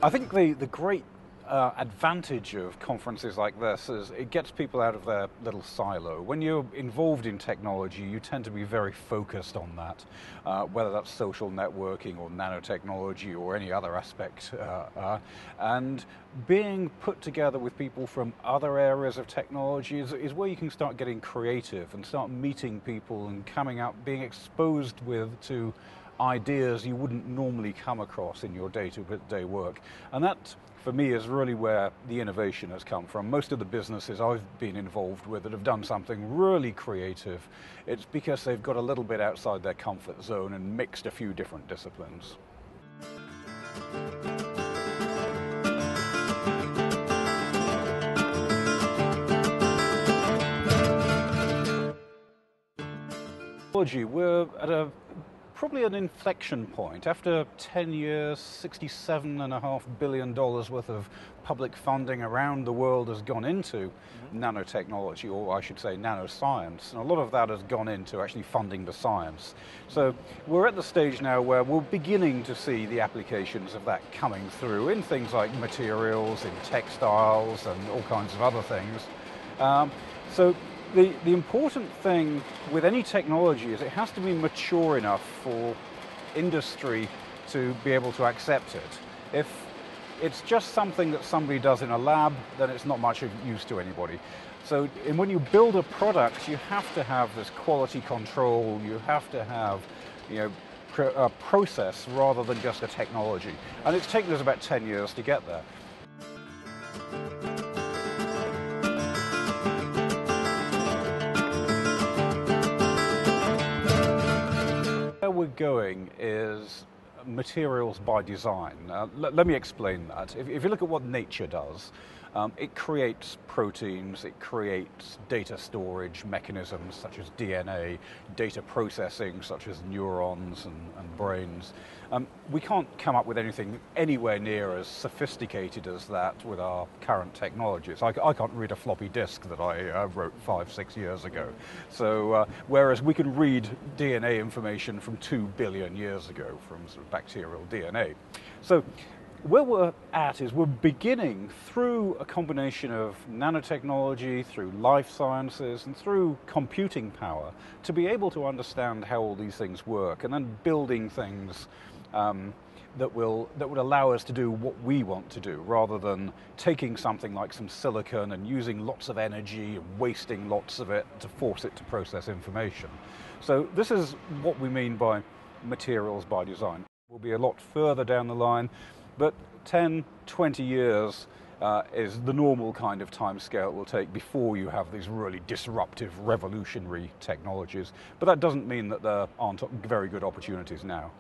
I think the great advantage of conferences like this is it gets people out of their little silo. When you're involved in technology, you tend to be very focused on that, whether that's social networking or nanotechnology or any other aspect. And being put together with people from other areas of technology is where you can start getting creative and start meeting people and coming out, being exposed to ideas you wouldn't normally come across in your day-to-day work. And that, for me, is really where the innovation has come from. Most of the businesses I've been involved with that have done something really creative, it's because they've got a little bit outside their comfort zone and mixed a few different disciplines. We're at probably an inflection point. After 10 years, $67.5 billion worth of public funding around the world has gone into nanotechnology, or I should say nanoscience, and a lot of that has gone into actually funding the science. So we're at the stage now where we're beginning to see the applications of that coming through in things like materials, in textiles, and all kinds of other things. So the important thing with any technology is it has to be mature enough for industry to be able to accept it. If it's just something that somebody does in a lab, then it's not much of use to anybody. So when you build a product, you have to have this quality control, you have to have, a process rather than just a technology. And it's taken us about 10 years to get there. Where we're going is materials by design. Let me explain that. If you look at what nature does, it creates proteins, it creates data storage mechanisms such as DNA, data processing such as neurons and brains. We can't come up with anything anywhere near as sophisticated as that with our current technologies. I can't read a floppy disk that I wrote 5-6 years ago. So whereas we can read DNA information from 2 billion years ago from sort of bacterial DNA. So where we're at is we're beginning through a combination of nanotechnology, through life sciences, and through computing power to be able to understand how all these things work, and then building things that would allow us to do what we want to do, rather than taking something like some silicon and using lots of energy and wasting lots of it to force it to process information. So this is what we mean by materials by design. We'll be a lot further down the line, but 10, 20 years is the normal kind of time scale it will take before you have these really disruptive, revolutionary technologies. But that doesn't mean that there aren't very good opportunities now.